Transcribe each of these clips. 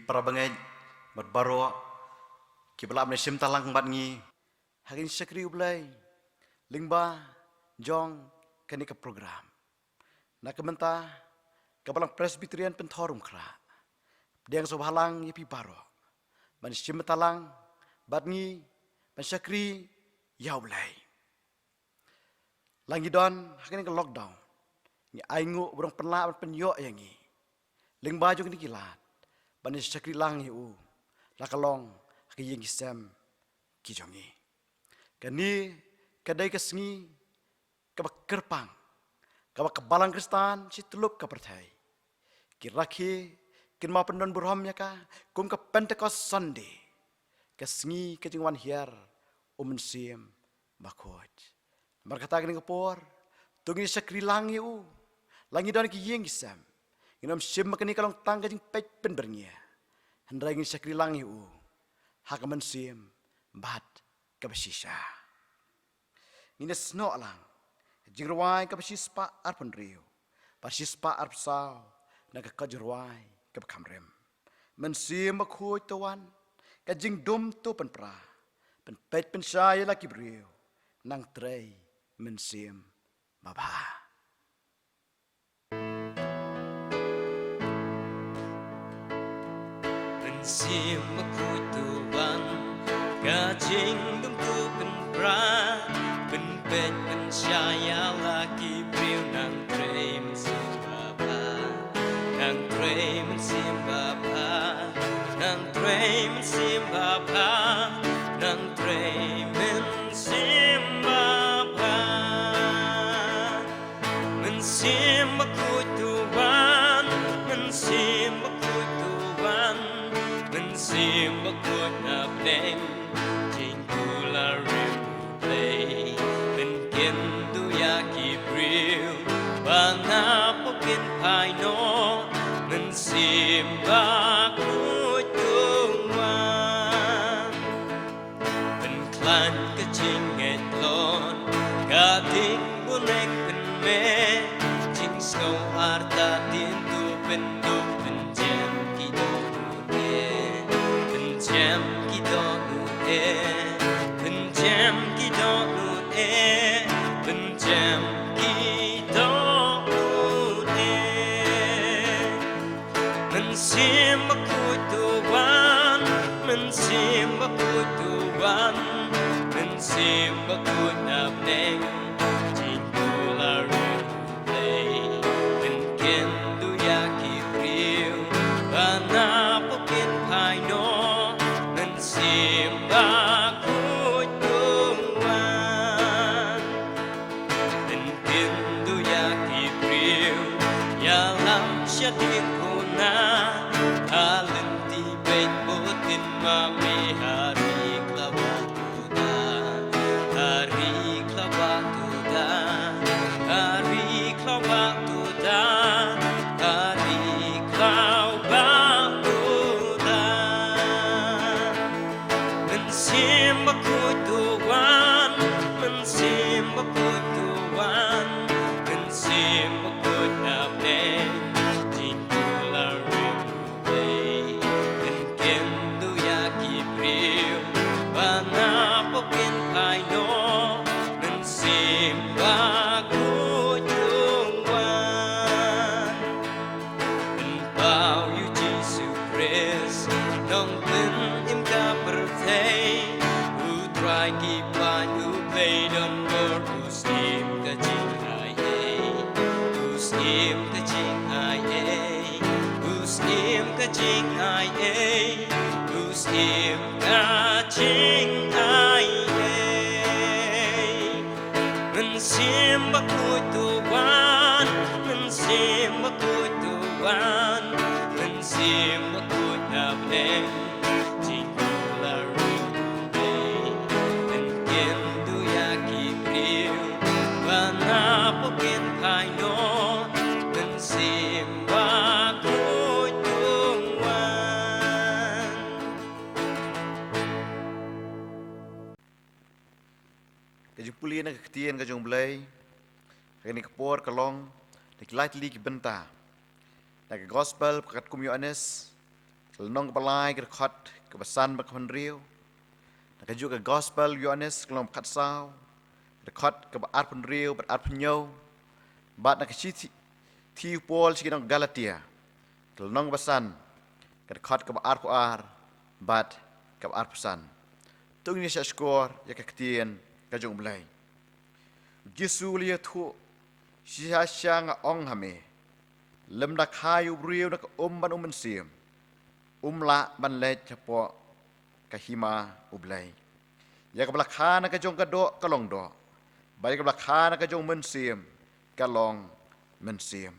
para bangay barbaro kibala amne sim talang bat ngi hagin sakri ublay lingba jong kani ka program nakamenta kabalang presbyterian penthorum kra diang sobhalang yipi baro man sim talang bat ngi man sakri yaublay langidon hagin ka lockdown ni aingu burung penla penyo yangi lingba jong ni kilat ban sakri lang yu lakalong ki yang kisam ki jongi kani kadai kesngi kabak kerpang kabak kebalang kristan si teluk ka perthai kirakhi kinma pendon burham ya ka kum ka pentecost sunday kesngi kejingwan hiar sim bakoj berkata gini kepor tungi sakri lang yu langi don ki yang kisam inam sim makani kalong tangga jing pej penbernya hendrai ngin sakri lang yu hakaman sim bat kabasisa ngine sno lang jing ruai kabasispa arpan riu pasispa arpsau naga kajruai kabkamrem men sim makhuj tawan kajing dum tu penpra pen pej pensai laki briu nang trei men sim baba sim makutuan kajing dumtu penpra penpet pensyaya laki briu nang trei mensim baba nang trei mensim baba nang trei mensim baba nang trei mensim baba mensim makutuan mensim makutuan mensim makut nabneng jingkula replay penkin tu yaki bril panapokin paino mensim bakut tuan penklan kecing etlon kating bunek penme jing skau harta tintu pendu penjem kido penjem kido penjem kido penjem kido mensim makutuan mensim makutuan mensim makut nabneng jingkula replay penkin tu yaki priu panapokin paino mensim bakut tuan penkin tu yaki priu yalam syatik kuna alenti bet botin mami hari klabatuda hari klabatuda hari klabatuda hari klabatuda mensim makutuan mensim makutuan mensim makut nabneng jingkula replay penkin tu yaki priu panapokin paino mensim bakut tuan penpau yu Jesu Christ nong pen im ka perthei utrai ki pan u play don bor usim ka jing ai usim ka jing ai usim ka jing ai usim ka jing ai mensim bakut tuan mensim bakut tuan mensim bakut nabneng jingkula replay penkin tu yaki priu panapokin paino mensim bakut tuan kajupuli na kaktian kajong blay kani kapor kalong niklat li kibenta nag gospel kakat kum Yohanes Lenong kepalai kerkot kepesan berkapan riu. Nak juga gospel Yohanes kelom kat sau. Kerkot keberat pun riu berat pun nyau. Bat nak citi tiu pol sikit Galatia. Lenong kepesan kerkot keberat puar bat keberat pesan. Tung ni saya skor ya kektian kajung belai. Jesu lihat tu siapa nga ong hame. Lem nak hayu riu nak ban sim. La ban le cepo kahima ublai. Ya kabelakha nak kajong kadok kalong do. Baik kabelakha nak kajong mensim kalong mensim.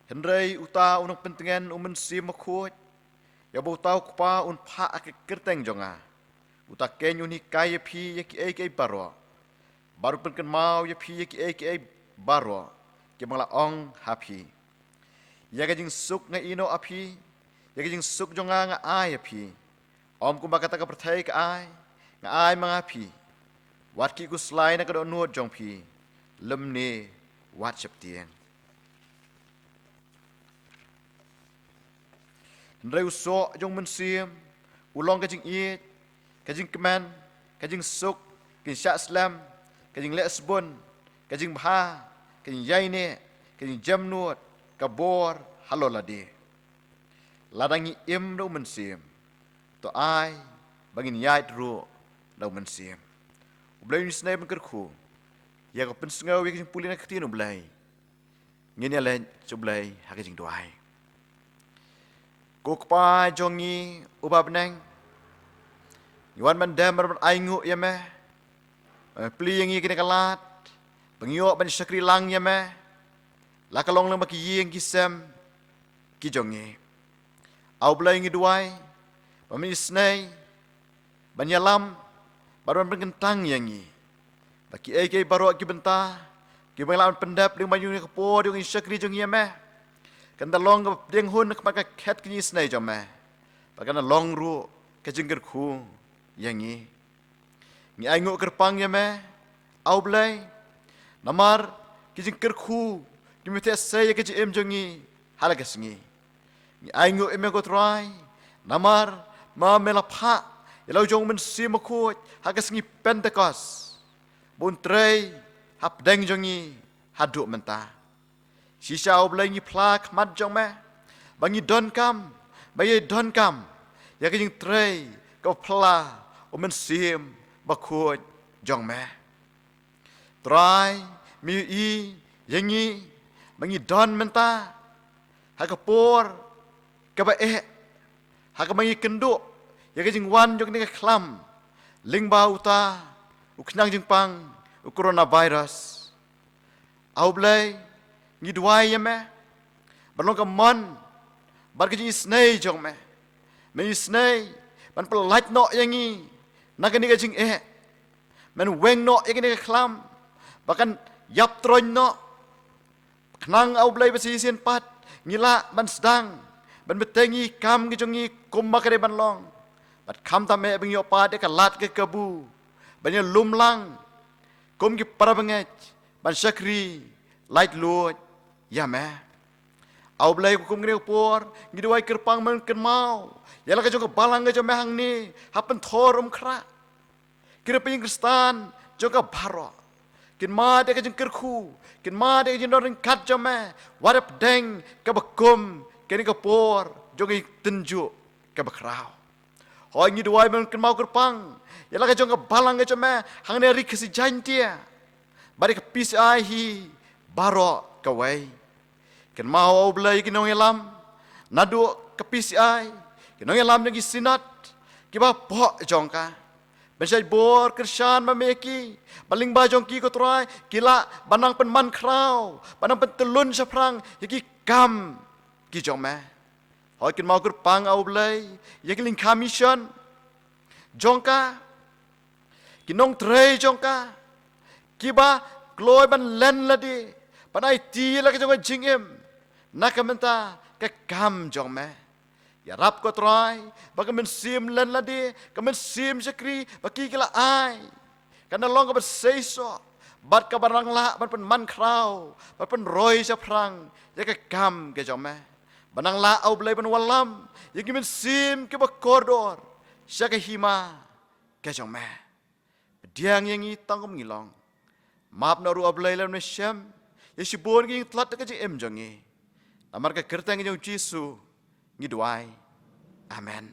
Hendrai uta unang pentingan mensim makut. Ya bau tahu kupa un pa ak kerteng jonga. Uta kenyu ni kaya pi ya ki baro. Baru penken mau ya pi ya ki baro. Ki mangla ong happy. Ya kajing suk nga ino api. Ya kajing suk jonga nga ai api. Om ku bakata ka pertai ka ai. Nga ai mga api. Wat ki ku slay na kado nuot jong pi. Lem ni wat sep tieng. Ndrai usok jong mensim. Ulong kajing iit. Kajing keman. Kajing suk. Kajing syak slam. Kajing lek sebun. Kajing bha. Kajing yai ne. Kajing jam nuot. Kabor halo ladi. Ladangi im do mensim. To ai bangin yai ru do mensim. Ublay ni snai berkerku. Ya ko pensengau ya pulina ketino blai. Ngini ala cublai hakajing doai. Ko kpa jongi ubab neng. Yuan mandam ber aingu ya meh. Pli yang kini kalat. Pengiok ban syakri lang ya meh. La kalong lang maki yeng kisam ki jongi. Au blai ngi duai. Pami snai. Banyalam baru berkentang yangi. Baki ai baru ki benta. Ki banglawan pendap ling banyu ni kepo ding syakri jongi ya meh. Kanda long ke ding hun ke pakai cat kini snai jom meh. Pakana long ru ke jengker ku yangi. Ngi ai ngu kerpang ya meh. Au blai. Namar ki jengker ku. Kimite saya ke em jongi halaga singi. Ni aingo eme ko try. Namar ma melapha. Yalau jong men simakut haga singi Pentecost. Bun trei hap deng jongi haduk mentah. Sisa oblai ngi plak mat jong me. Bangi don kam. Bayi don kam. Ya ke jing trei ko pla o men sim bakut jong me. Try mi i yangi bangi don menta hakapor kaba hakamangi kenduk ya kajing wan jok ni klam ling bauta uknang jing pang coronavirus au blai ngi duai ya me balong ka mon bar kajing snai jong me snai ban pelat no yangi nakani kajing men weng no yakini klam bahkan yap tron no Kenang au blai besisian pat ngila ban sedang ban betengi kam ki jongi kum makare ban long bat kam tame bing yo pat de kalat ke kebu ban lumlang kum ki para banget ban syakri light lord ya me au blai kum ngre por ngidwai kerpang man ken mau yala ka jong balang ke jome hang ni hapen thorum khra kira ping kristan joka baro kin ma de ka jeng kerku kin ma de jeng doreng kat jome warap deng ka bakum kini ka por jogi tenju ka bakrau hoi ngi duai men kin mau kerpang yala ka jong ka balang ka jome hang ne ri kesi jantia bari ka pis ai hi baro ka wai kin mau oblai kin nong elam nadu ka pis ai kin nong elam ngi sinat ki ba po jong ka Bensai bor kersan mameki baling bajong ki ko try kila banang pen man krau banang pen telun saprang yaki kam ki jong me hoi kin mau gur pang au blai yaki ling commission jongka kinong trei jongka kiba gloi ban len ladi panai ti la ke jong jingem nakamenta ke kam jong me Ya rap ko try, baka men sim len ladi, ka men sim sakri, baki kila ai. Kana long ka berseiso, บัดกับรังละมันเป็นมันคราวมันเป็นรอยจะพรังยังกกำแกจอมแม่บันังละเอาเลยเป็นวันลำยังกินเป็นซิมกิบกอร์ดอร์ชักหิมาแกจอมแม่เดียงยังงี้ต้องก็มีลองมาบนารูเอาเลยแล้วในเชมยังชิบุนกิงทลัดตะกี้เอ็มจังงี้นามันก็เกิดแต่งยังจีสุงี้ด้วยอาเมน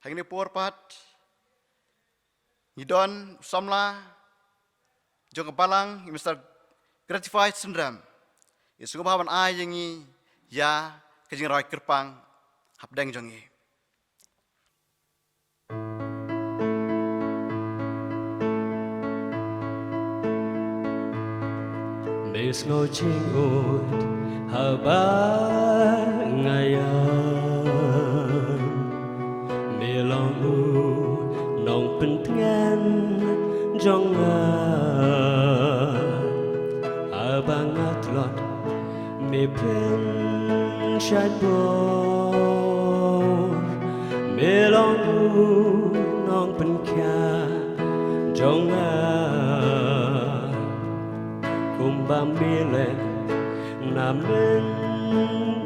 hari ini porpat Idon Samla Jong Kepalang Mr. Gratified Syndrome Isu kebahaban ai yengi Ya Kejing Roy Kerpang Hapdeng jongi Mis ngồi chinh út Hà ba ngayon Lòng u nong pen tengan jong abang atlot me pen shad bo me long u nong pen kya jong kum ba me le na men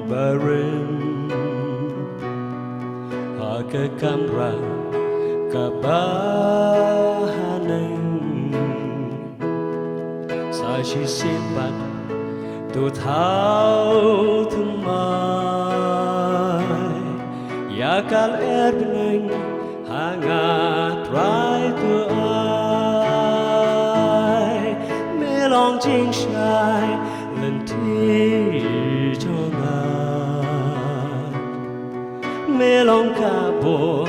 barin ke kamra kabahanan sa shi sipat tu thau thumai ya kal erbeneng hangat rai tu ai melong jing shai lenti melong kabur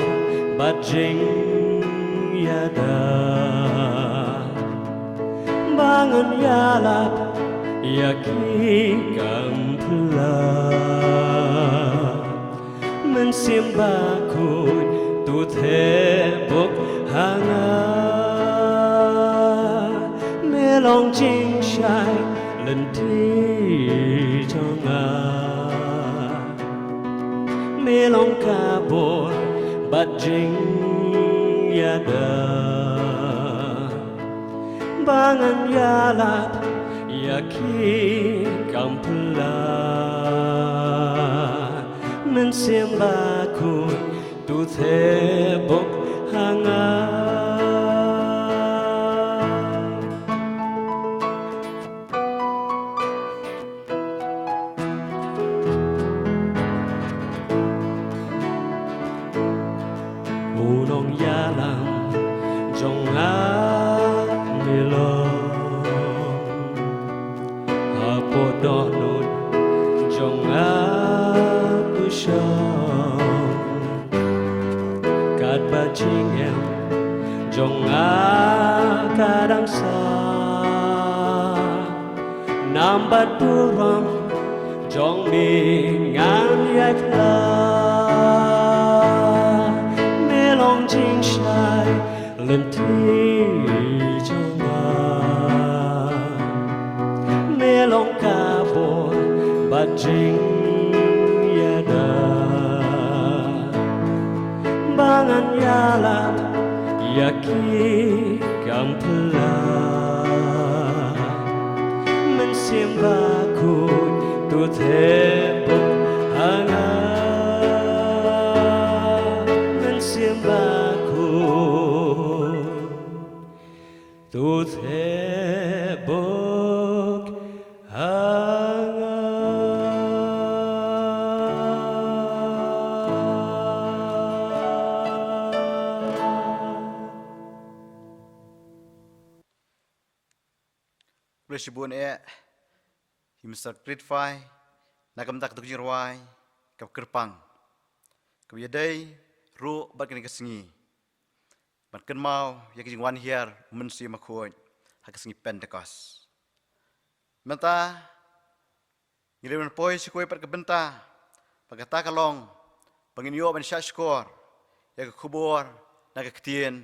bajing yada bangun yalap yaki kampula mensimbaku tu tebuk hanga melong jing shai lenti jonga melong kabur bajing yada bangan yalap yaki kampula mensimbaku tu tebuk hangat unong yalang jong milong apo donut jong pushong kat bajing em jong kadang sa nambat buram jong ngan yakla jing shai lenti jonga melong kabur bajing yada bangan yalap yaki kampula mensimbaku tu tebuk hangat mensimbaku tu tebuk Presibun Mr. Gridfy Nakam tak tukjir wai Kap kerpang Kap yadai Ru bat kini kesengi Bat ken mau Yakijing wan hier Mensi makuat Hakesengi Pentecost Menta Ngiliwan poi sikoi pat kebenta Pagkata kalong Panginyo ban syashkor Yak kubur Naga ketien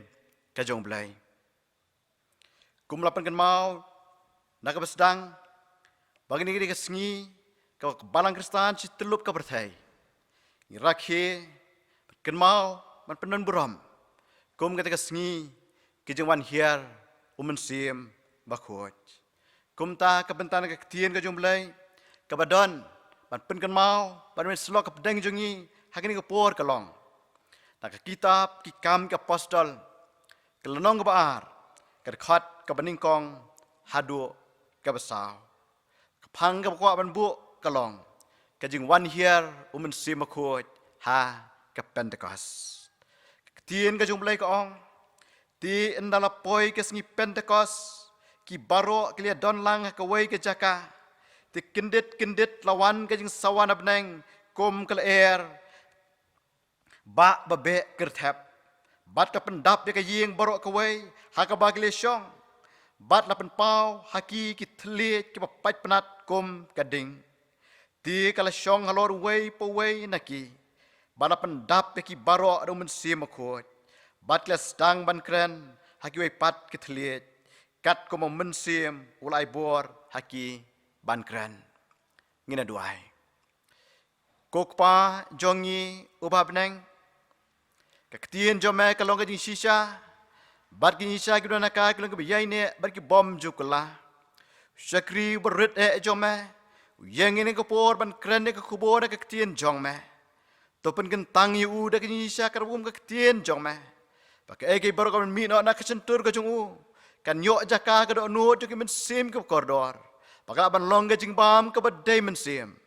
Kajong belai Kumlapan ken mau Naga bersedang Bagi negeri kesengi Kau kebalang kristan Si telup kau berthai Ngirakhi Ken mau Man penon buram Kum kata kesengi Kijeng wan hier umen sim bakhoj kumta kebentan ke ketien ke jumlai ke badan ban pen kan mau ban men slok ke pedang jungi hakini ke por kelong tak ke kitab ki kam ke apostol ke lenong ke baar ke khat ke beningkong hadu ke besau ke phang ke kwa ban bu kelong ke jing one here umen sim bakhoj ha ke Pentecost ketien ke jumlai ke ong ti endala poi ke sengi Pentecost ki baro ke lia don lang ke wei ke jaka ti kendit lawan ke jing sawan abneng kom ke air ba babe kerthap bat ka pendap ke ying baro ke wei ha ka ba ke syong bat la pen pau haki ki thli ki pat penat kom kading ti kala syong halor wei po wei naki bana pendap ki baro ado men sim khot bat la stang ban kren haki wei pat ki thli kat ko men sim ulai bor haki ban kren ngina duai kokpa jongi ubabneng ketien jome kalong ke shisha bat ki shisha ki dona ka kalong ke biyai ne bat ki bom jukla sakri berit jome yang ini ke por ban kren ke kubor ke ketien jome topen kentang yu da ki shisha karbum ke ketien jome pakai ke baru kan mi no na kesentur ke jungu kan yok jaka ke do nu ke men sim ke koridor pakai ban long ke jing bam ke badai men sim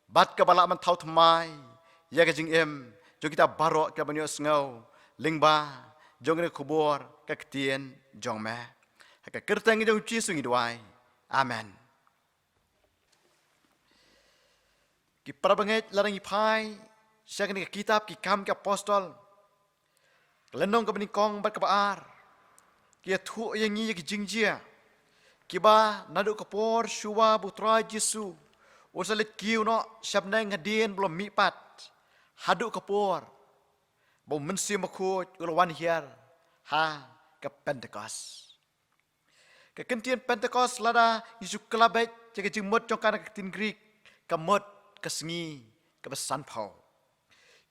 bat ke balak man thau thmai ya ke jing em jo kita barok ke banyo sngau lingba jong ne kubor ke ketien jong me ka kertang jong chi sungi duai amen ki prabanget larang i phai sak ni kitab ki kam ke apostol lenong ke benikong bat ke baar ki thu yang ngi ki jingjia ki ba nadu ke por shuwa putra Yesu usalit kiu no syabneng ngadien belum mipat hadu kapor bau mensi makut ulawan hiar ha ke Pentecost ke kentien Pentecost lada Yesu kelabet jaga jimut jongkan ke tin Greek kamut ke sengi ke besan pau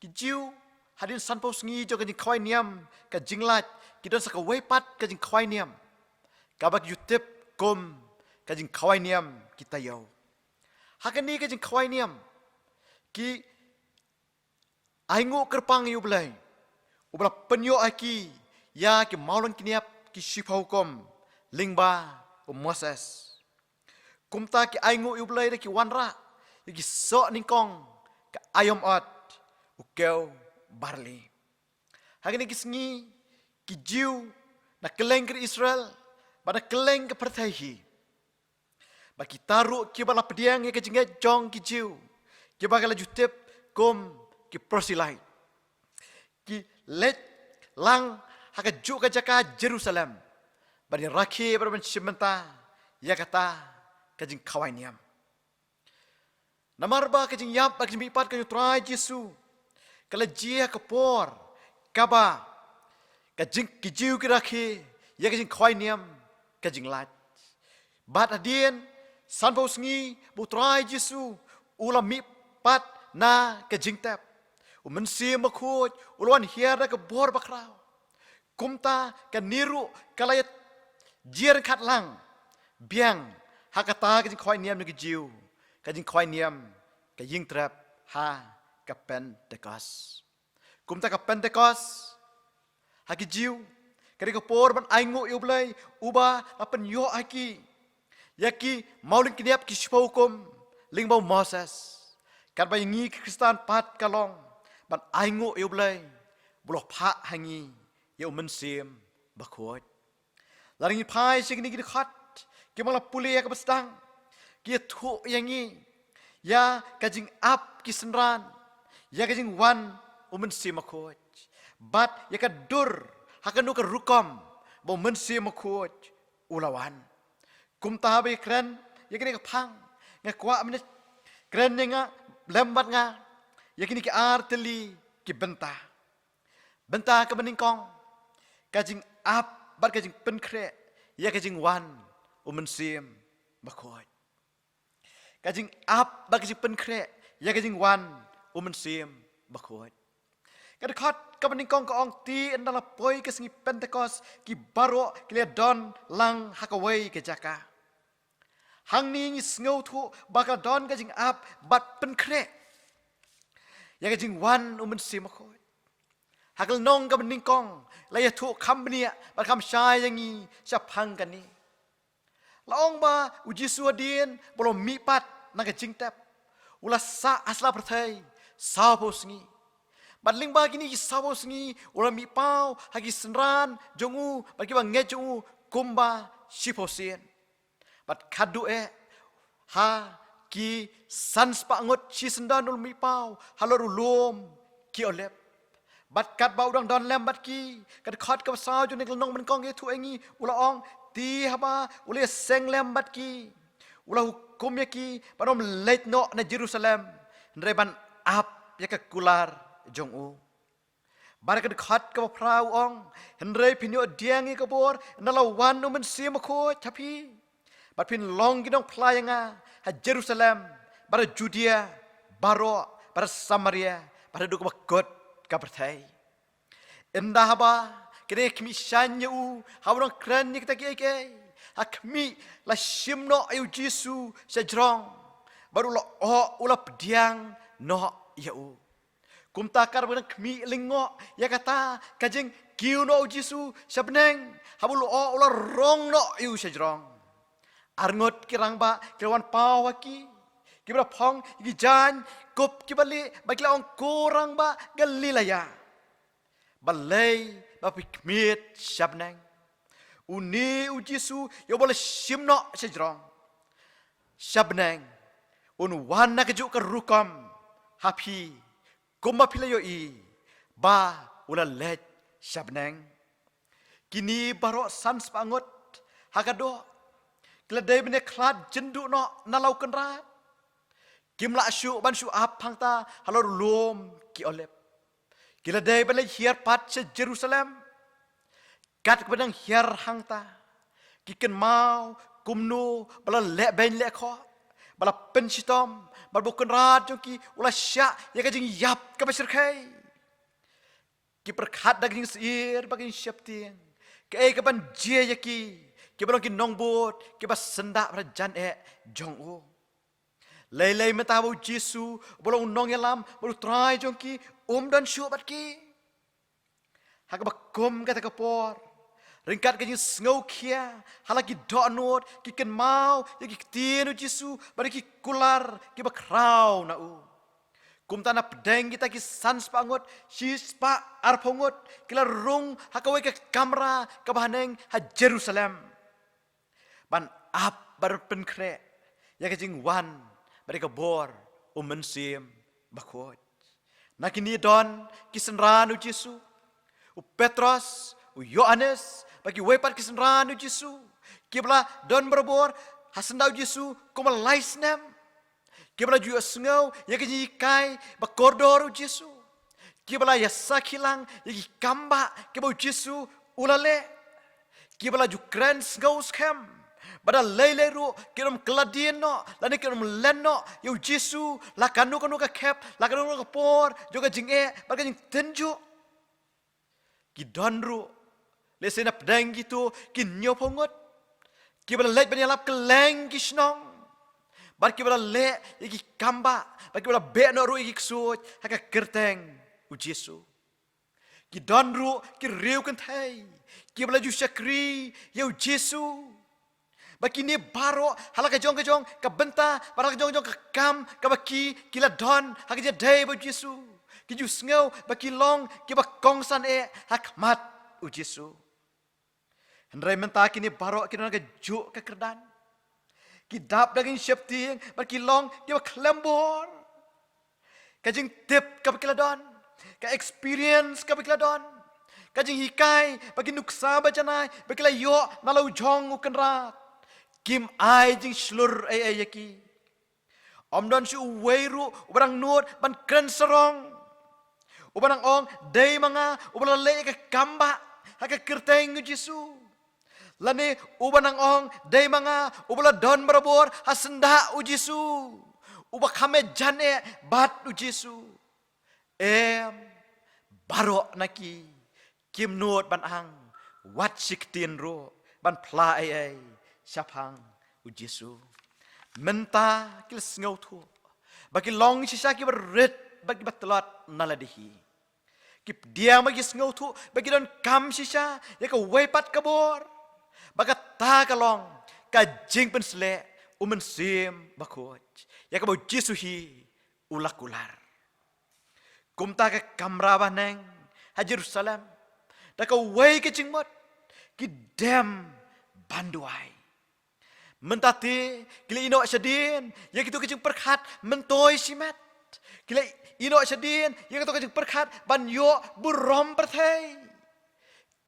ki jiu hadin san pau sengi jaga jing khoi niam ke jinglat ki don saka wepat ke jing khoi niam kabak yutip kom ke jing khoi niam kita yau hakani ke jing khoi niam ki aingu kerpang yu belai ubla penyo aki ya ki maulon kiniap ki shipau kom lingba Moses kumta ki aingu yu belai ki wanra ki so ningkong ka ayom ot ukeu barli hagini ki sengi ki jiu na keleng ke Israel bana keleng ke pertahi baki taru ki bala pediang ke jinget jong ki jiu ki bagala jutep kom ki prosilai ki let lang haka juk jaka Jerusalem bani rakhi berben simenta ya kata kajing kawainiam namarba kajing yap kajing bipat kajing trai Yesu kala jia kapor kaba kajing kijiu ki rakhi ya kajing kawainiam kajing lat bat adien sanbau sengi butrai Yesu ulam mipat na kajing tap mensi makut uluan hiara ke bor bakrau kumta ke niru kalayat jier kat lang biang hakata ke jing khoi niam ke jiu ke jing khoi niam ke ying trap ha ke Pentecost kumta ke Pentecost ha ke jiu ke ke por ban aingu yublai uba apen yo aki yaki maulin kiniap ki hukum lingbau Moses kan bayi Kristen pat kalong ban aingu yublai buloh pha hangi yau mensim bakhot laringi phai signi ki khat ki mala puli ya kabstang ki thu yangi ya kajing ap ki senran ya kajing wan mensim bakhot bat ya ka dur hakanu ka rukom bo mensim bakhot ulawan kum tahabe kren ya kini ka phang ngakwa men kren nga lembat nga yakini ki arteli ki benta ke beningkong kajing ap bar kajing penkre ya kajing wan mensim bakhot kajing ap bar kajing penkre ya kajing wan mensim bakhot kad khat kabaningkong kaong ti endala poi ke sengi Pentecost ki baro ki don lang hakawai ke jaka. Hang ni ngi sngau thu bakal don ka jing ap bat pen kre. Ya ka jing wan umen simakoi. Hakal nong kabaningkong laya thu kambnia bat kam syai yangi syapang kan ni. Laong ba uji suadien belum mipat naga jing tap. Ulah sa asla pertai sapo sengi. Badling ba gini sapo sengi ulah mi pau hagi senran jongu bagi bang ngejongu kumba siposien. Bad kadu ha ki sans pa ngot si sendan ul mi pau halor ulum ki olep. Bad kat ba udang don lem bad ki kat khat ka sao jo nek nong men kong e tu engi ulah ong ti haba ulah seng lem bad ki. Ulah hukum ya ki panom late no na Jerusalem reban ap ya ka kular jong u baraka khat ka prau ong henre pinyo diangi ka bor nala wan no men sim ko tapi bat pin long gidong playanga ha Jerusalem bara Judea baro bara Samaria bara duk bakot ka pertai endah ba kene kimi shanya u hawrong kran ni kita ke akmi la shimno ayu Jesu sejrong baru lo ula pediang no yau kum takar bang kmi lingo ya kata kajeng kiu no Jesu sabneng habul ula rong no ayu sejrong arngot kirang ba kirwan pawaki kibra pong gijan kup kibali bagla ong kurang ba galilaya balai ba pikmit sabneng uni ujisu yo boleh simno sejrong sabneng un wana kejuk ke rukam hapi kumma pila yo i ba ula let sabneng kini baro sans pangot hakado kladai bene klad jendu no nalau kenra kimla syu ban syu ap hangta halor lom ki olep kladai bene hiar pat se Jerusalem kat kepadang hiar hangta kiken mau kumnu bala le ben le kho bala pensitom bal bukan rat jongki ulah sya ya kajing yap ka pasir khai ki perkhat daging sir baging syaptin ke kapan je yaki ki balong ki nongbot ki bas senda rajan jong u lei metabu Jesu bolong nong yalam bolu try jongki dan syu bat ki hak bakum kata kapor ringkat kajing sngau kia halaki donot ki ken mau ya ki tienu Jesu bari ki kular ki bakrau na u kum tanah pedeng kita ki sans pangot sis pa arpongot kila rung hakawe ke kamera ke bahaneng ha Jerusalem ban ap bar penkre ya kajing wan bari ke bor mensim bakot nakini don kisenran u Jesu u Petros u Yohanes bagi wepat kisenran u Jesu kibla don berbor hasendau Jesu kuma laisnem kibla ju sngau ya ki kai bakordor u Jesu kibla ya sakilang ya ki kamba kibau Jesu ulale kibla ju kren sngau skem bada leileru kiram keladino lani kiram lenno yu Jesu la kanu ka kep la kanu ka por juga jinge baga jing tenju ki donru lesena pedang gitu ki nyopongot ki bala let banyalap keleng ki snong bar ki bala le ki kamba bar ki bala be no ru ki ksut haka kerteng u Jesu ki donru ki riu kan thai ki bala ju syakri yu Jesu Bakini baro halaka jong ka benta baraka jong ka kam ka baki kila don hakaja day bu Jesu ki ju sngau baki long ki ba kongsan hakmat u Jesu hendrai menta kini baro kini ka ju ka kerdan ki dap daging syepti baki long ki ba klembor ka jing tip ka baki don ka experience ka baki don ka jing hikai baki nuksa bajanai baki la yo nalau jong u kenrat Kim ai jing slur yaki. Omdon si uweiru ubarang nur ban kren serong. Ubarang ong day mga ubarang le ka kamba haka kerteng Jesu. Lani ubarang ong day mga ubarang don barabor hasenda u Jesu. Ubak kame jane bat u Jesu. barok naki kim nuot ban ang wat sik tien ro ban pla ai syapang u Jesu menta kil ngau thu bagi long sisa ki red bagi batlat naladihi kip dia bagi ngau thu bagi don kam sisa ya ka wepat kabor bagat ta kalong ka jing pensle umen sim bakoj ya ka bo Jesu hi ulakular kumta ka kamra baneng ha Jerusalem da ka wei ke jingmot ki dem banduai mentati kila ino asyadin ya kitu ke jing perkhat mentoi simet kila ino asyadin ya kitu ke jing perkhat ban yo burom perthai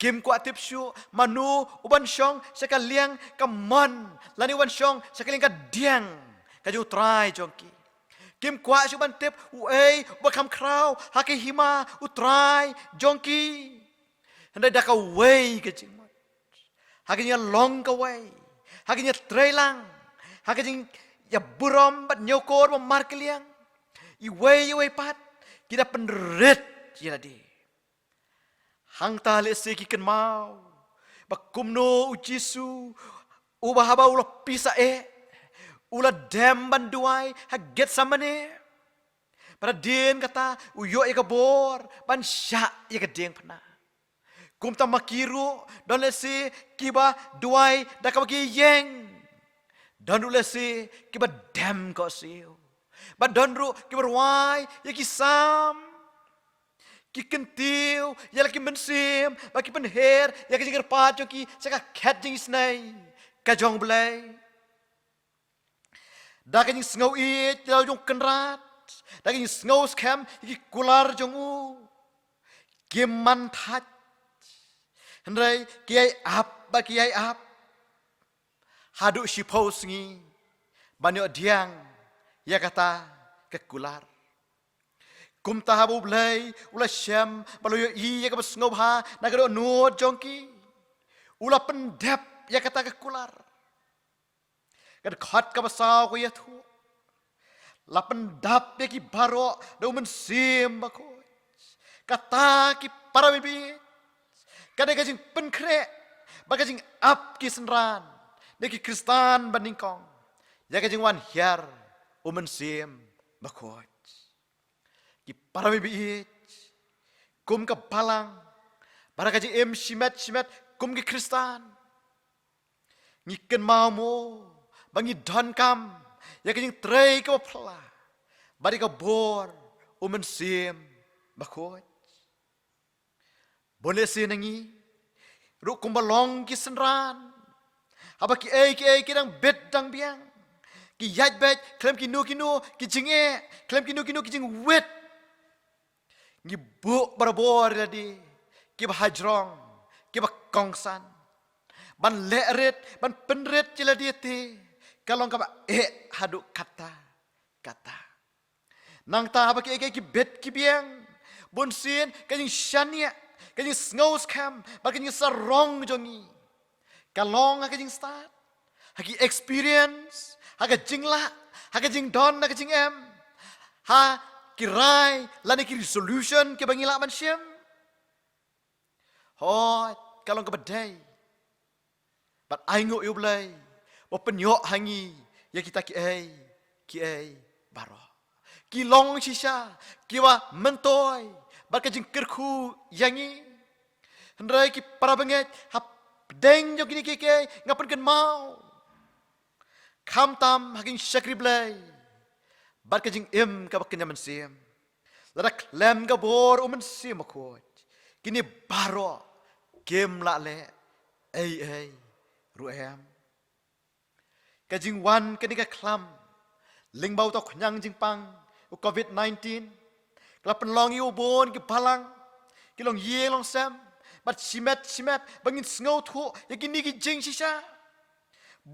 kim kwa tip syu manu uban syong sekaliang kamon lani uban syong sekaliang ka diang ka ju trai jongki kim kwa syu ban tip uei bakam krau hake hima utrai jongki handai da ka wei ke jing mot hake nya long ka wei hake nya trailang hake jing ya burom bat nyokor ba markeliang i wei pat kita penret jadi hang ta le se ki ken mau bakumno u Jesu u bahaba ulo pisa ula dem banduai ha get samane pada din kata u yo e kabor ban sya ye kedeng pana kum ta makiru don le se kiba duai da ka bagi yeng don le se kiba dem ko siu ba don ru kiba wai ye kisam ki kentiu ya laki mensim baki penher ya ki jingar pajo ki saka ket jing snai ka jong blai da ka jing sngo i tel jong kenrat da ka jing sngo scam ki kular jong u ki man that hendrai ki ai ap ba ki ai ap hadu shipos ngi banyo diang ya kata ke kular kum tahabu blai ula syam baloyo i ya ka besngobha nagaro nuot jongki ula pendap ya kata ke kular kad khat ka basau ko ya thu la pendap ya ki baro do men sim bako kata ki para bibi kada ka jing penkre baga jing ap ki senran de ki kristan bandingkong ya ka jing wan hiar umen sim bako ki para bibi kum ka balang para ka jing shimet kum ki kristan ngiken mau bangi don kam ya ka jing trei ka pla bari ka bor umen sim bako boleh senangi ru kum balong ki senran aba ki dang bet dang biang ki yat bet klem ki nu ki jing klem ki nu ki jing wet ngi bu barabor ladi ki bahajrong ki bakongsan ban leret ban penret ciladi te kalong ka hadu kata nang ta apa ki bet ki biang bon sin ka jing shania ka jing sngows cam ba ka jing sarong jongi kalong ka jing start haki experience ha ka jing la ha ka jing don ha ka jing em ha kirai lani ki resolution ke bangila man syem hot kalong ka badai bat aingo yu blai bo penyo hangi ya kita ki ai baro ki long shisha ki wa mentoi bat ka jing kerku yangi hendrai ki para banget hap deng jo kini ke ngapan ken mau kham tam haking syakri blai bat ka jing im ka baknya mensim ladak lem ka bor mensim akot kini baro game la le ai ruem ka jing wan kini ka klam ling bau to khnyang jing pang covid-19 klapen long yu bon ki balang ki long ye long sam bat simet bangin sngow thu yakini ki jing shisha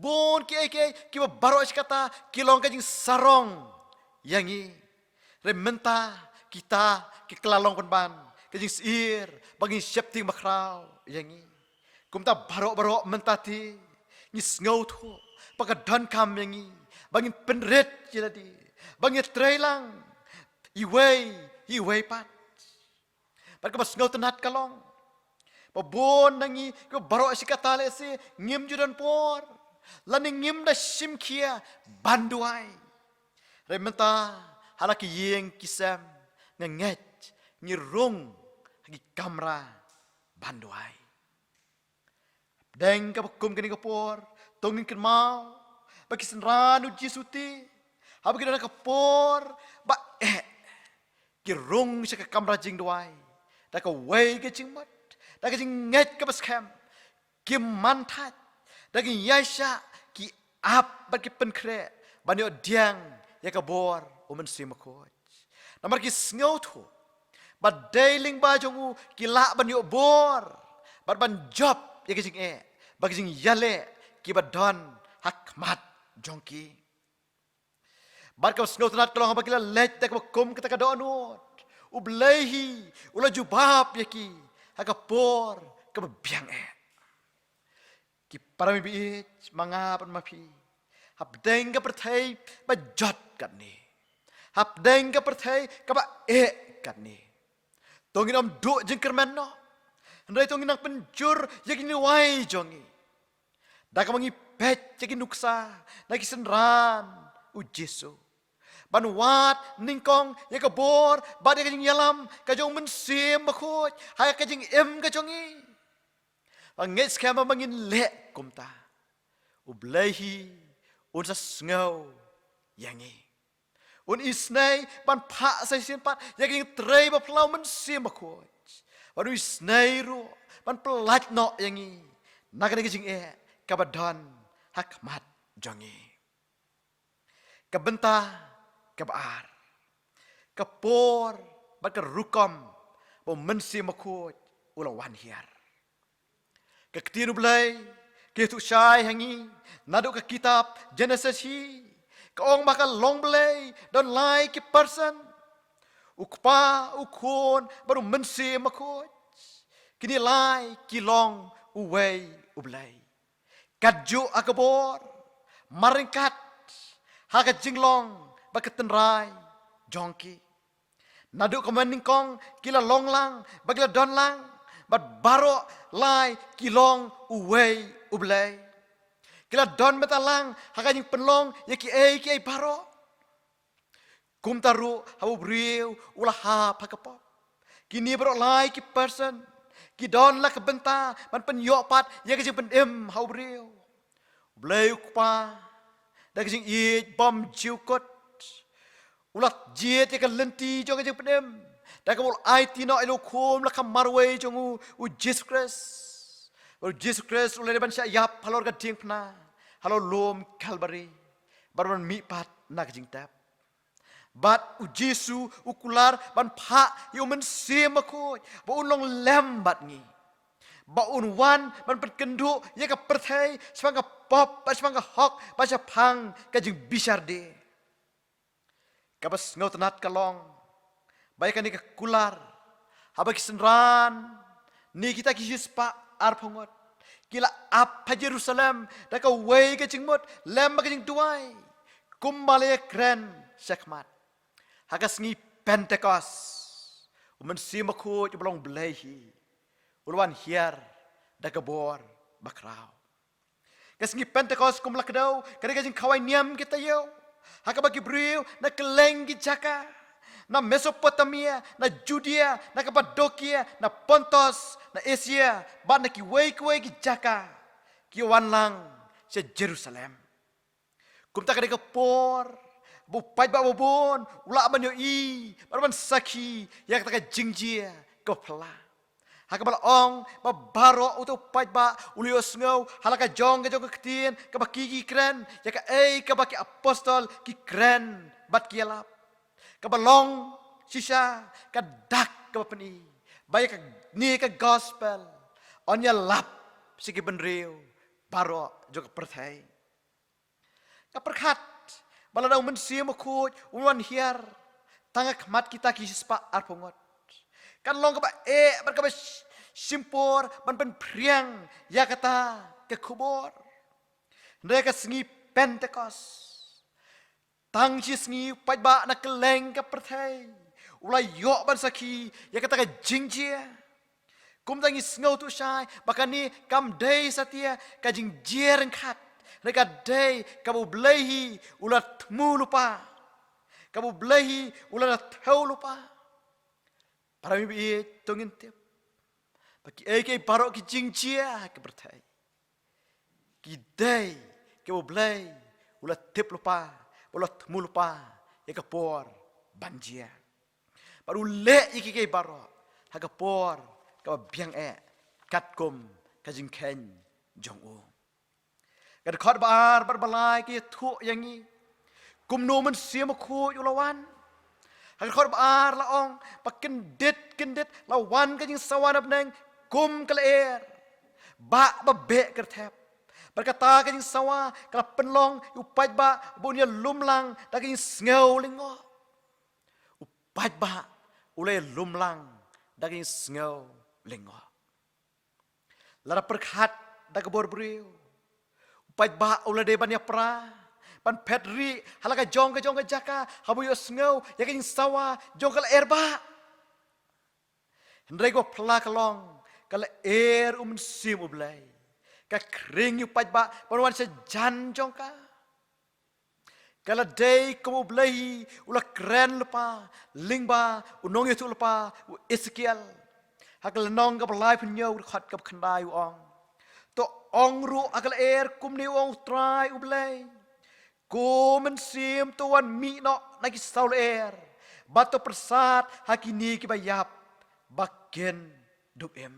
bon ki baro kata ki long ka jing sarong yangi rementa kita ki kelalong ban ka jing sir bangin shepting makrau yangi kumta baro mentati ni sngow thu pagadan kam yangi bangin penret jadi bangin trailang iwei pat Barka bas ngau tenat kalong. Babon nangi ko baro si katale si ngim judan por. Lani ngim da sim kia banduai. Rementa halaki yeng kisam ngenget ngirung hagi kamera banduai. Deng ka bakum kini kapor, tongin kin mau, bagi senranu jisuti, habis kena kapor, ba kirung sa ka kamera jing duai, da ka way ka jing mat, da ka jing nget ka baskem, ki mantat, da ki yasha ki ap bagi penkre, banyo diang ya ka bor, umen simakoj. Namar ki sngaw tu, ba dailing ba jongu ki la banyo bor, ba ban job ya kijing bagi jing yale kibadon hakmat jongki barka snow tanat kalong bakila let tak bakum kita ka donut ublehi ula jubab yaki hakapor kababiang ki parami biit mangapan mapi habdeng ka perthai bajot kat ni habdeng ka perthai kaba kat ni tongin om du jing kermen no Andai tong inang penjur yakin wai jongi. Dak mangi pet yakin nuksa naki senran u Jesu. Banwat ningkong ya kabor bad ya kajing yalam kajong mensim bakut hay kajing kajongi. Panget skema mangin le kumta. Ublehi unsa sngaw yangi. Un isnay ban pa sa simpat yakin trei ba plau mensim bakut. Baru isnairu pan pelat no yangi naga jing kabadan hakmat jongi kabenta kabar kapor bat rukom bo mensi makut ulawan hiar kektiru blai ketu syai hangi nadu ke kitab Genesis hi kaong bakal long blai don lai ki person ukpa ukon baru mensi makut kini lai kilong uwei ublai kadju akabor maringkat haka jinglong baketenrai jongki nadu kemeningkong kila longlang bagila donlang bat baro lai kilong uwei ublai kila don metalang haka jing penlong yaki ki baro kumtaru habu briu ulah ha pakapop kini bro lai ki person ki don la kebenta man penyopat ya ke pendem habu briu blai ukpa da ke bom jiukot ulah jiet ya ke lenti jo ke pendem da ke bol IT no elo kum la kamarwe jongu u Jesus Christ ulai ban sya yap halor ka ding pna halor lom Calvary barban mi pat nak jing tap Bat u Jesu ukular ban pha yu men sim ko ba un long lem bat ngi ba un wan ban pen kendu ya ka perthai smanga pop ba smanga hok ba sha phang ka jing bisar de ka bas ngau tanat kalong ba ka ni ka kular haba kisenran ni kita kispa ar phongot kila ap pa Jerusalem da ka wei ka jingmot lem ba ka jing duai kumbale kren sakmat Hagas ngi Pentecost, simakut belong belehi, uluan hiar dagabor bakrau. Gas ngi Pentecost kumlak dau, kadang jing kawai niam kita yo, haka bagi beriu na keleng jaka, na Mesopotamia, na Judea, na Kapadokia, na Pontos, na Asia, ban na kiwei jaka, kiwan lang sa Jerusalem. Kumta kadang kapor, Bupai ba bobon, ula banyo barban saki, yak taka jingjia, kopla. Haka bala ong, ba baro uto pai ba, ulios ngau, halaka jong ka ketien, ka kiki kren, yaka ka baki apostol ki kren, bat kialap. Ka balong, sisa, ka dak ka pani, baya ka ni ka gospel, onya lap, sige benriu, baro juga perthai. Ka perkat, Baladaw mensim akut, uwan hiar, tangak mat kita kispa arpongot. Kan long kaba berkaba simpor, man pen priang, ya kata ke kubor. Mereka sengi Pentecost. Tang si sengi pajba na keleng ka perthai. ulai yok ban saki ya kata ka jingjia kum tangi ngau tu shai bakani kam day satia ka jingjia rengkat reka day kabu blehi ulat mu lupa kabu blehi ulat thau lupa para mi bi tongin tip baki ke barok ki jingjia ke bertai ki day kabu blehi ulat tip lupa ulat mu lupa ya kapor banjia baru le iki ke baro haga por ka biang kat kum ka jing ken jong u kad khot bar balai ki thu yang ni kum no man sia ma khu yu lawan haga khot bar la ong pakin dit lawan ka jing sawan ab neng kum kal ba be ker thep berkata ka jing sawa ka penlong yu pai ba bunya lumlang da ka jing ngeu lingo upat ba ulai lumlang daging sngau lingo lara perkhat dag bor briu upat ba ulai de banya pra ban petri halaka jong ka jaka habu yo sngau ya king sawa jong kal erba hendrai go pla kalong kal sim ublai ka kring upat ba panwan se jan jong ka Kala day kamu belahi ula keren lupa lingba unong itu lupa Ezekiel hakal nong ka belai punya khat ka khandai ong to ong ru akal kum ni ong try ublai kumen sim tuan mi no nagi saul bato persat hakini ki bayap bagen dupem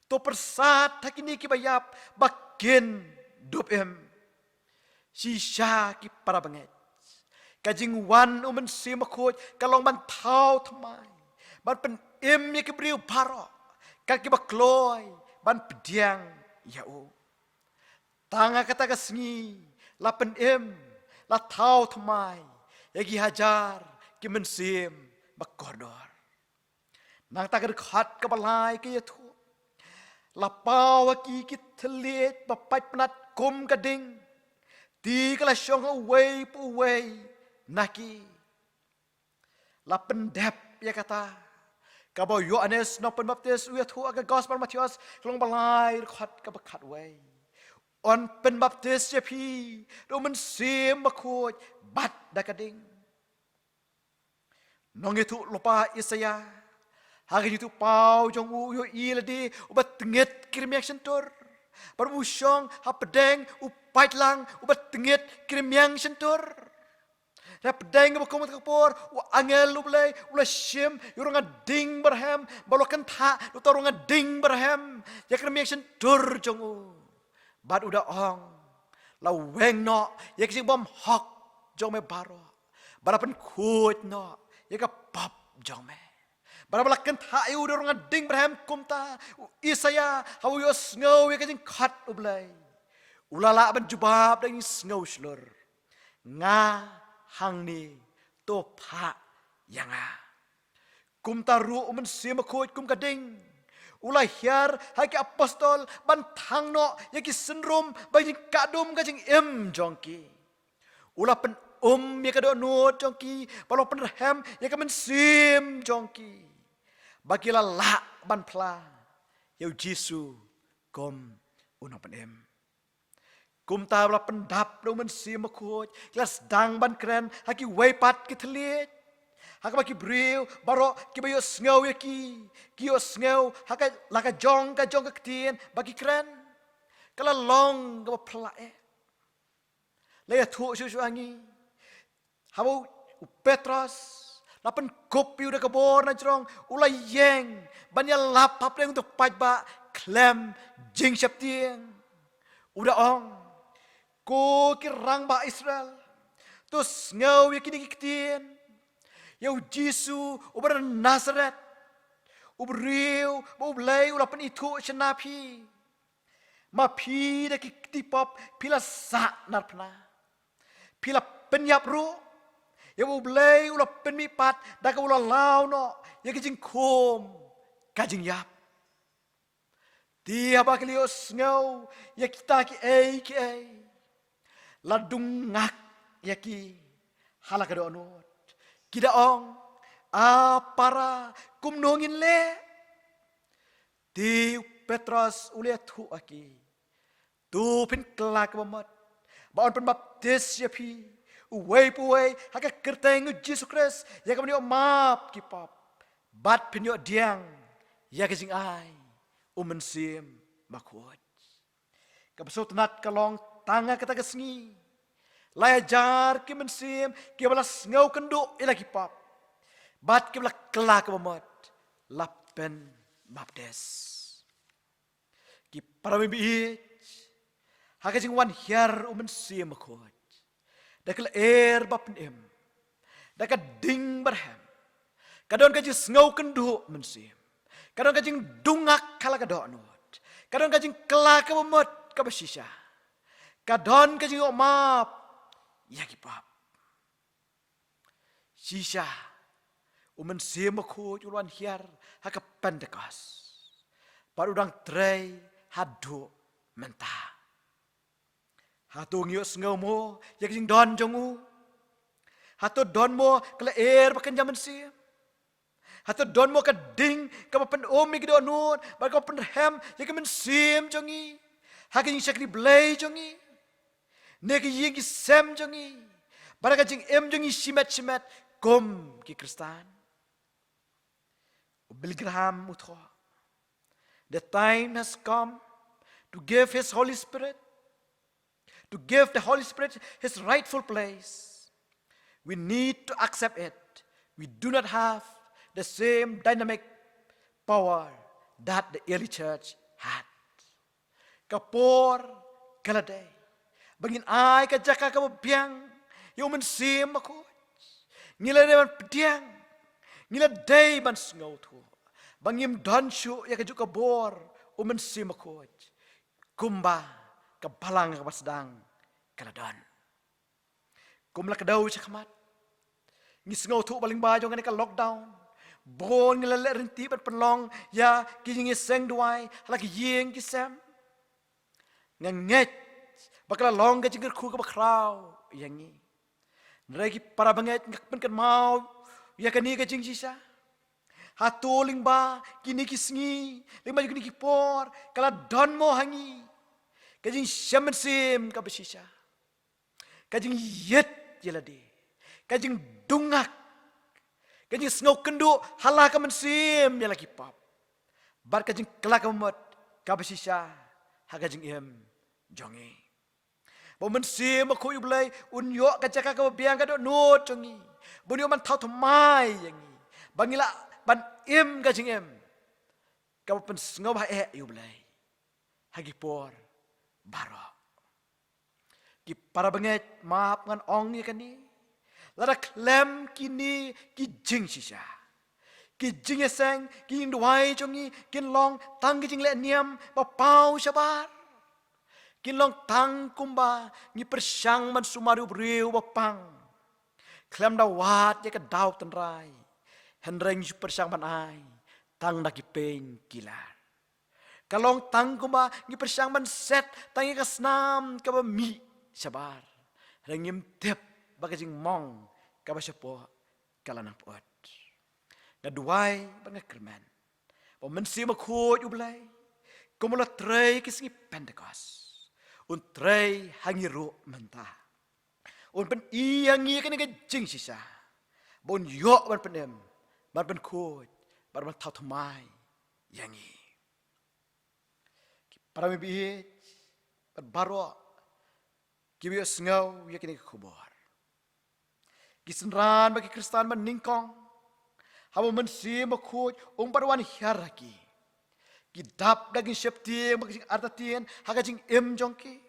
to persat hakini ki bayap bagen dupem Shisha ki para banget. Kajing wan umen simakut kalong ban tau thamai. Ban pen ya ki briu paro. Kaki bakloy ban pediang yau. Tanga kata kasngi la pen la tau thamai. Yagi hajar ki mensim bakordor. Nang takar khat kabalai ki yatu. La pawa ki telit bapai penat kum kading. Di kala syong away naki la pendep ya kata kabo Yohanes no penbaptis uya thu aga gospel Matius klong balai khat ka bakhat way on penbaptis je pi do men sim bakut bat dakading nong itu lupa Isaya hagi itu pau jong u yo iladi ubat tenget kirmiak sentur permusyong hapedeng upat lang ubat tengit krimiang sentur hapedeng bakom kapor u angel ublay ula shim yurang ding berhem balokan tha lutorong ding berhem ya krimiang sentur jongu bad uda ong la weng no ya kising bom hok jong me baro barapen khut no ya ka pap jong me Barabalakkan tayo dorong ding berhem kumta Isaya hawu yo sngau ya kajing khat ublay ulala ban jubab dang sngau slur nga hangni to pha yanga kumta ru men simakut kum kading ulai hiar haki apostol ban thangno yaki senrum bajing kadum kajing jongki ula pen ya kado nut jongki palo pen rehem ya kamen sim jongki Bagilah la ban pla yau Jisu kom unapen kum tabla pendap do men simakut kelas dang ban kren haki weipat kitlit haka baki briu baro ki bayo sngau yaki yo sngau haka laka jong ka ktien baki kren kala long ga pla le thu su angi habu Petros Lapan kopi udah kebor na cerong ulai yeng banya lapap yang untuk pajba klem jing syaptieng udah ong ko kirang ba Israel tus ngau yakini kitien yau Jisu ubar Nazaret ubriu ublay ulapan itu senapi mapi dak kitipop pila sa narpna pila penyap ru Ya ublay ula penmipat dak ula lau no ya kajing kum kajing yap. Dia baklios ngau ya kita ki ladung ngak ya ki halakado anut. Kida ong para kumnongin le. Ti Petros ulia tu aki. Tu pin kelak bamat. Baon pen baptis ya pi. Uway puway haka kerteng Jesus Christ. Ya kamani map kipap. Bat pin yo diang. Ya kajing ai. Umensim makut. Kapasot nat kalong tanga kata kesengi. Layajar ki mensim ki balas ngau kenduk ila kipap. Bat ki bala kelak bamat. Lapen baptis. Ki para mimpi haka jing wan hiar umensim makut. Dakal bapen em. Dakal ding barham. Kadon kajing ngau kenduk mensim. Kadon kajing dungak kala kadon not. Kadon kajing kelak bamat kabasisha. Kadon kajing map ya kipap. Sisha umen semako juluan hiar haka Pentecost. Parudang trei hadu mentah. Hatu ngios ngau ya kajing don jongu. Hatu don mo kala bakan jaman sim. Hatu don mo kading kapapan omi kido nun. Baka kapapan hem ya kamen sim jongi. Haka yung syakri blay jongi. Negi yingi sem jongi. Baraka jing em jongi shimet kom ki Kristan. Billy Graham utho. The time has come to give His Holy Spirit. To give the Holy Spirit His rightful place. We need to accept it. We do not have the same dynamic power that the early church had. Kapor kaladay. Bangin ay kajaka kababyang. Yung mensim ako. Ngila naman pediang. Ngila day man sngaw to. Bangim dansyo ya kajuk kabor. Umensim ako. Kumba kabalang kapasdang kaladan. Kumla kadaw siya kamat. Ngisngaw to baling bayo nga ka lockdown. Bon ngila rinti pat penlong ya kijing iseng duway halaki yeng kisem. Nganget bakal long gajing ku ka bakraw yangi. Nregi para banget ngakpen kan mau ya kani gajing sisa. Hatuling ba kini kisngi lima kini kipor kala don mo hangi. Kajing syamensim ka besisa. Kajing yet jelade. Kajing dungak. Kajing sngaw kendu hala ka mensim ya lagi pap. Bar kajing kelak kamot ka besisa. Hagajing em jongi. Mensim aku iblay unyo kajaka ka biang ka do not jongi. Bunyo man tau tomai yangi. Bangila ban em kajing em. Ka pen sngaw ba iblay. Hagipor baro. Ki para banget maaf ngan ong ni kani. Lara klem kini ki jing sisa. Ki jing eseng ki indwai jongi kin long tang ki jing le niam pa pau sabar. Kin long tang kumba ni persyang man sumaru briu bapang. Klem da wat ya ka daw tenrai. Henreng ju persyang man ai tang da ki pen kilar. Kalong tang kumba ni persyang man set tangi kasnam ka ba mi sabar. Rengim tep bagajing mong ka ba syapo kalanang pot. Naduay banga kerman. Pemensi makut ublay. Kumula trei kisingi Pentecost. Un trei hangiru mentah. Un pen iyangi kan gajing sisa. Bon yok ban penem. Ban pen kut. Ban ban tau tamai yangi. Para mibihit, pat baro, kibiyo sengaw, yakin kubor. Gisenran bagi Kristan man ningkong, habo mensi makut, parwan hiaraki. Gidap daging syepti, bagi artatin, hagajing jongki.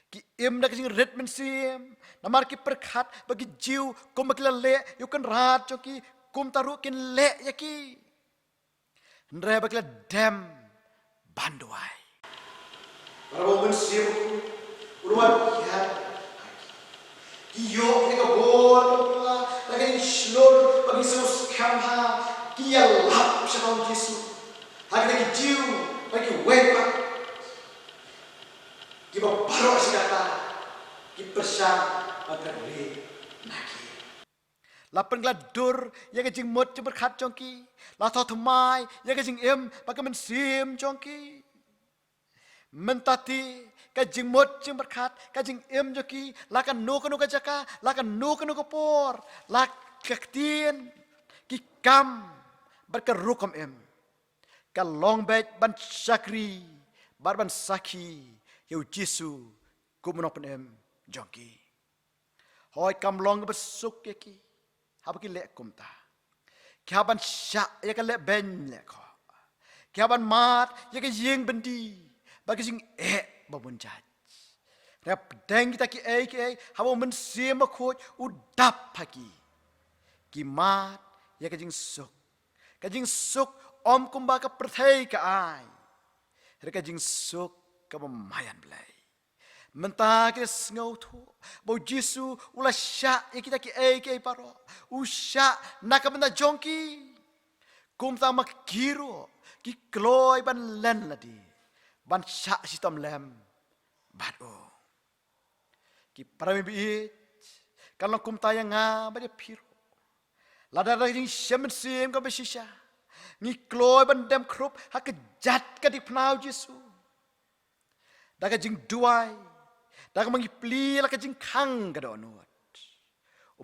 Ki daging red mensim, namar ki perkat bagi jiu, kum bakila le, yukan rat jongki, kum tarukin le yaki. Ndre bakila dem, banduai. Para mensim uruan hiar. Iyo eka bor pula lagi slur bagi sus kamha kia lap shabang Yesus. Hagi lagi jiu bagi wepa. Kiba baro sigata ki persang agari naki. lapan gladur ya ke jing mot je berkat jongki la tho thmai ya ke jing em bagaimana sim jongki mentati ka jing mot jing berkat ka jing em jongki la kan no ka jaka la kan no ka por la kaktien ki kam berkerukum em ka long bet ban sakri barban saki yu jisu kumunop em jongki hoi kam long besuk ki habaki lek kumta kiaban syak ya ka lek ben lek ko kiaban mat ya ka yeng bendi bagi sing babun jaj rap deng kita ki habo men sim khoj udap pagi ki mat ya ka jing suk om kumba ka perthai ka ai ka jing suk ka mayan belai mentah kita sengau tu, bau Jisu ulah syak yang kita ki paro, usyak nak benda jongki, kum tak mak kiro, ki kloi ban len ladi, ban syak sistem lem, batu, ki parami biit, kalau kum tak yang ngah piro, lada lagi semen sim kau bersisa, ni kloi ban dem krup, hak kejat ke di penau Jisu, dah jing duai. Dak mangi pli la ka jing khang ka do nuat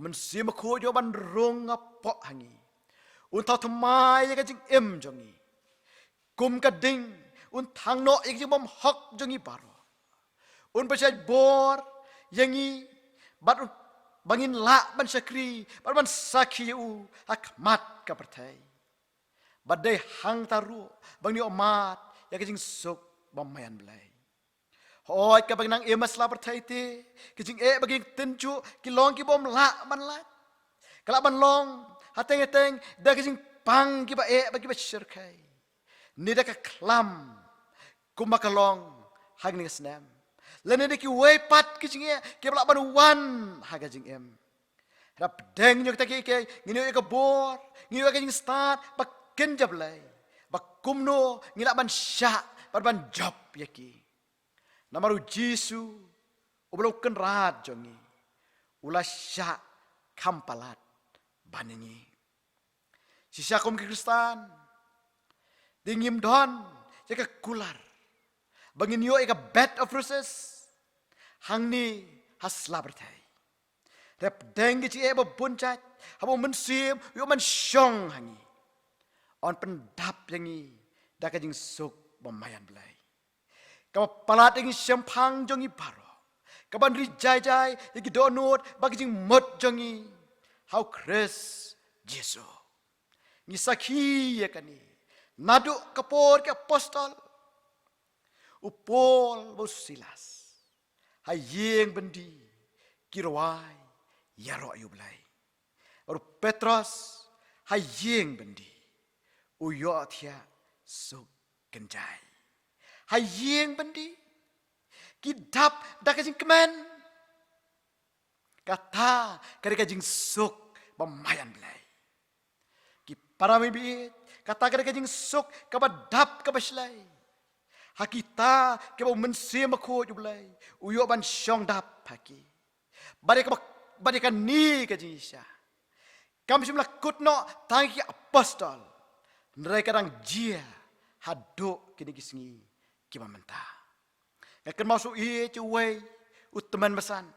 men sim ko jo ban rong apok hangi un tha thmai ka jing em jongi kum ka ding un thang no ik jing bom hok jongi baro un pasai bor yangi bat bangin la ban sakri ban sakhi u hak mat ka perthai badai hang taru bang ni omat ya ka jing suk bom mayan belai hoi ka bang nang emas la perthai te ki jing bagi tenju ki long ki bom la ban la kala ban long hateng da ki jing pang ki ba bagi ba syirkai ni da ka klam kuma ka long hang ni snam lene de ki wei pat ki jing ki bla ban wan ha ga jing em rap deng nyok ta ki ngini ka bor ngini ka jing start ba ken jab lai ba kumno ngila ban sya ban job yaki namaru Jisu ublo ken rat jongi ula syak kampalat banini sisa kom Kristan dingim don jeka kular bangin yo eka bed of roses hangni hasla bertai rep deng ci eba buncat habo mensim yo man syong hangi on pendap yangi daka jing suk bemayan belai kau palat ingin sempang jongi baro, kau ban rijai igi donut bagi jing mot jongi, how Chris Yesu, ni sakhi ya kani, nadu kapor ke apostol, upol bos silas, hayeng bendi, kirwai yaro ayublai, or Petros hayeng bendi, uyo atia suk kenjai. Hayeng bendi kidap dak jing kemen kata kare jing suk pemayan belai ki parami biit kata kare jing suk ka badap ka baslai hakita ke ba mensi makho jublai uyo ban syong dap haki bari ka ni ka jisha kam simla kutno tangi apostol ndrai kadang jia haduk kini kisngi kima mentah. Ngakan masuk cuai utman besan.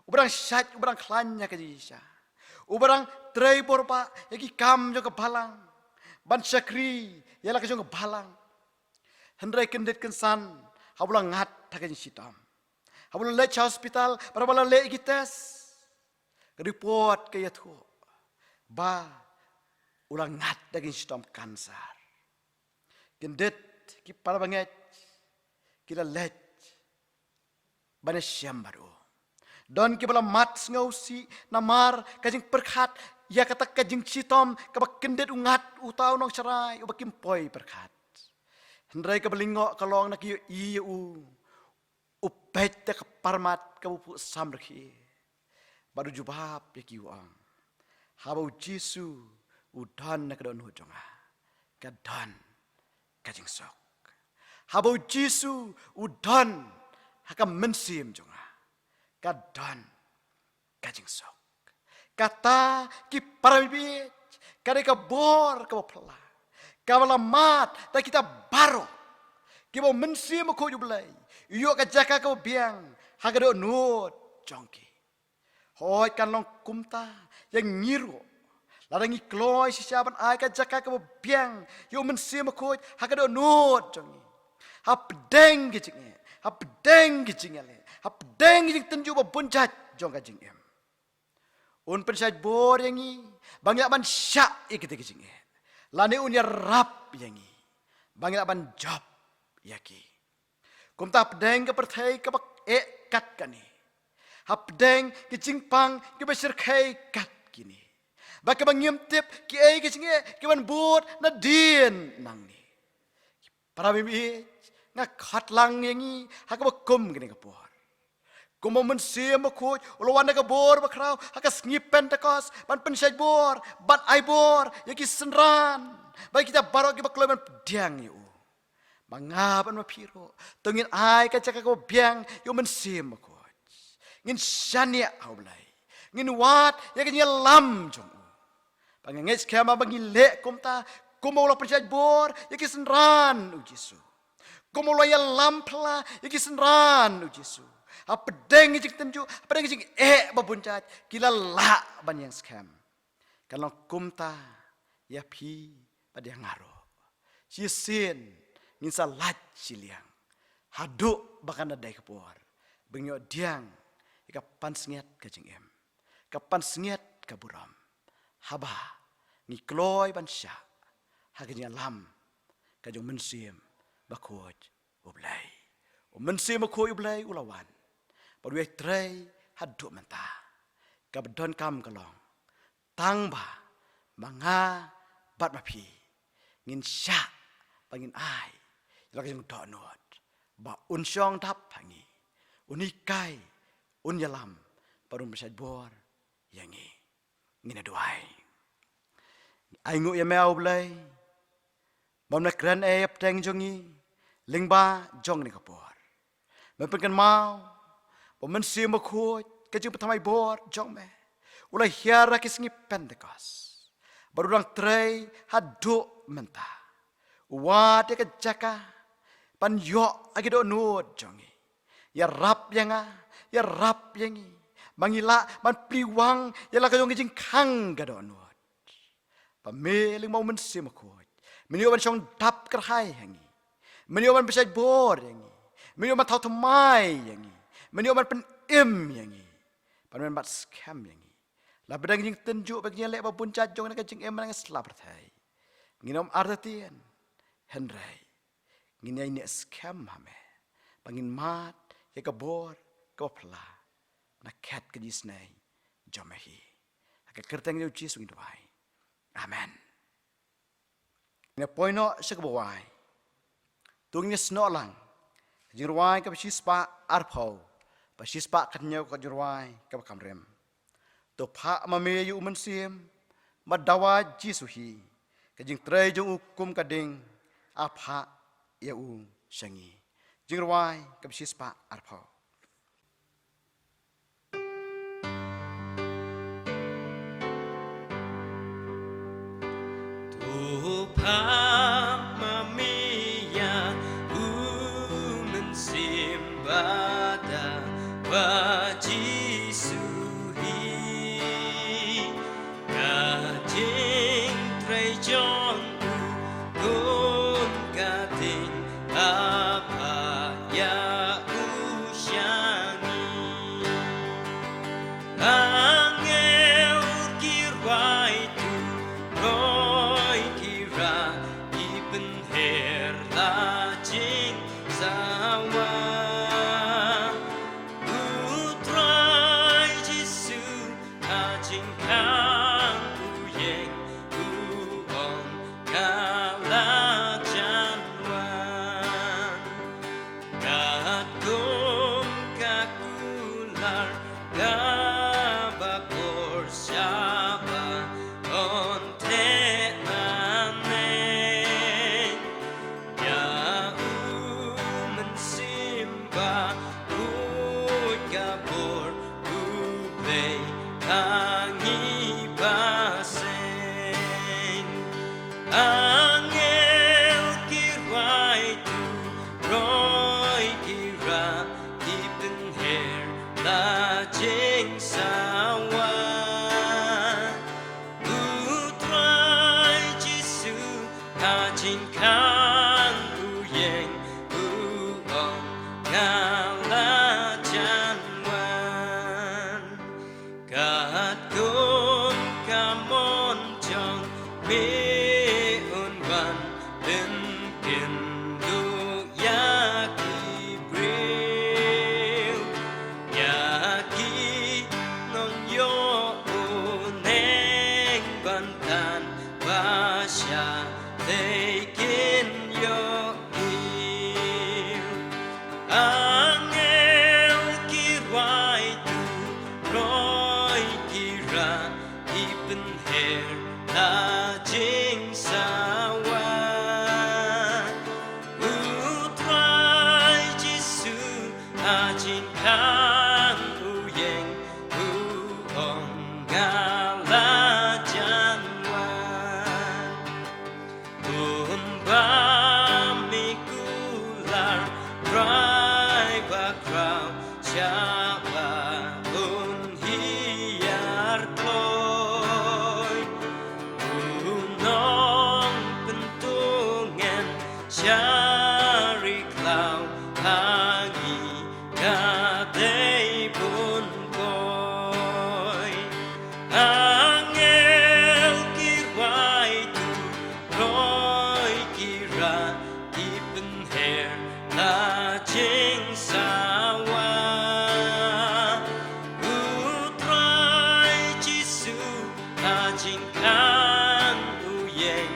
Uberang syat uberang klanya ke jisha. Uberang tray borpa yaki kam jo ke balang. Ban syakri yala ke jo ke balang. Hendrai kendet kensan habulang ngat takan sitam. Habulang lech hospital para bala le ikites. Report ke yathu. Ba ulang ngat takan sitam kansar. Kendet ki para banget kita let bana syam baru don ki bala mat ngausi namar kajing perkhat ya kata kajing citom ka kendet ungat utau nong cerai ubakim poi perkhat hendrai ka belingo kalong nak iu upet ka parmat ka bupu samrki baru jubab ya ki uang habau Jisu udan nak don hujonga ka dan kajing sok habau Jisu udan haka mensim jonga kadon kajing sok Kata ki paramibit, kada ka bor ka pala. Kawala mat ta kita baro. Ki bo mensi mo ko jublai. Iyo ka jaka ka biang, hagado nut jongki. Hoi kan long kumta yang ngiru. Larangi kloy si siapan ai ka jaka ka biang, yo mensi mo ko hagado nut jongi. Hapdeng gijinge, hapdeng gijingale, hapdeng gijing tenju bo bunjat jong ka jingem. Un pensaj bor yangi, bangya ban syak ikite gijinge. Lani un ya rap yangi, bangya ban job yaki. Kumta hapdeng ka perthai ka bak kat kani. Hapdeng ki jingpang ki besir kai kat kini. Baka bang tip ki ai ki jinge ki ban bot na din nang ni. Para bibi nga khat lang yangi haka bakum gini ka por. Kumo mensia makut ulawan ka bor bakrau haka snipen takos ban pensaj bor ban ai bor yaki senran. Bagi kita barok ki bakloy ban diang yu. Mangapan mapiro tungin ai ka caka ko biang yo mensia makut. Ngin syania haulai. Ngin wat ya kanya lam jong. Pangengej kama bangile kumta kumo ulah pensaj bor ya kisenran ujisu. Kumo ulah ya lam pla ya kisenran ujisu. Apedeng jik tenju, apedeng jik babuncat kila la ban yang scam. Kalau kumta ya pi pada yang ngaro. Sisin ngin salat siliang. Haduk bahkan ada kepor. Bengyo diang kapan senget ke jengem. Kapan senget ke buram. Haba ngikloy ban sya. Hagenya lam kajong mensim bakoj ublay. Mensim bakoj ublay ulawan. Padwe trei haduk mentah. Kabdon kam kalong. Tangba manga bat mapi. Ngin sya pangin ai. Lakajong donot. Ba unsyong tap hangi. Unikai unyalam parum besad bor yangi ngina duai aingu ya mau blai bom na kran ep teng jongi lingba jong ni kapor mepen mau bom mensi makut kaju pertama bor jong me ulai hiara kisngi pentekas barudang trei haduk mentah wat ya kejaka pan yo agido nut jongi ya rap ya rap yangi mangila man priwang ya la kajong jing kang gadonot pameling mau mensim makut menio ban chong dap kerhai yangi menio ban besai bor yangi menio man tau temai yangi menio man pen yangi pan bat scam yangi la bedang jing tenjuk bagian lek ba buncat jong na kajing nang slap thai nginom artatian henrai nginai ni scam hame pangin mat ya kabor kopla na kat ke disney jomahi ka kerteng ni uci swing dwai amen ne poino sekbawai tungnya sno lang jirwai ka sispa arpau pa sispa katnya ka jirwai ka kamrem to pha mame yu mensim madawa jisuhi ka jing trei jong ukum kading apha ya u sangi jirwai ka sispa arpau Mamia mensimbada baji suhi gading trejon gun gading apa ya usyani angel kirwai tu roy kira ibn her lajing zawa utrai jisu lajing kang uyeng uon kalajanwan gadung kakular gabakor syaba onte naneng ya mensimba uy kabor ubay tangi jing sawa trai Giêsu ta jing kan yeng on ngala chan wan kat kun kamon chong me un van den kin du ya ki bril ya ki nong yo neng ban tan ba sha they kin yo il angel ki wai tu roi ki ra ipen her la jing sawa trai Giêsu a jing kan yeng on ngala chan wan ba mi kular dry ba crown cha ba hiar toy nong pentungan cari klau hangi kadai pun boy angel kirwai tu roi kira ipen her la jing sawa trai Giêsu ta jing kan yeng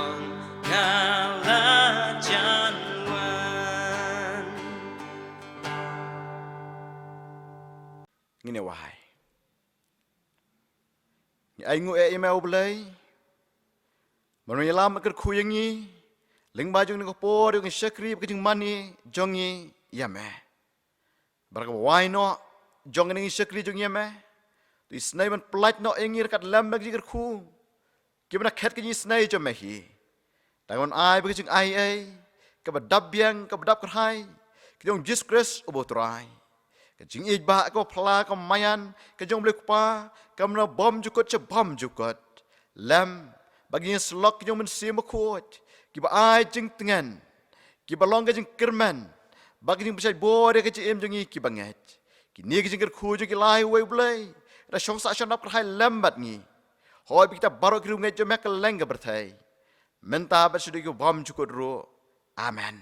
on ngala chan wan ngine wahai ni ai ngu e email belai manuyalam ker khuyangi lingba jung ni ko por yung shakri ke jung mani jongi yame barka wai no jong ni shakri jung yame tu snai man plat no engir kat lam bag jiker khu kibna khet ke ni snai jo me hi tangon ai bag jung ai ke badab biang ke badab krai ke jung Jesus obotrai ke jing ij ba ko phla ko mayan ke jong blek pa kam na bom jukot che bom jukot lam bagi slok jong men sim khot ki ba ai jing tengan ki ba long ke jing kerman bagi jing besai bore ke em jong ki banget ki ni ke jing ker khu jo ki lai we blai ra shong sa shon ap khai lam bat ni hoi bi kita baro ki rungai jo mek leng ke berthai menta ba sudu ki bom jukot ro amen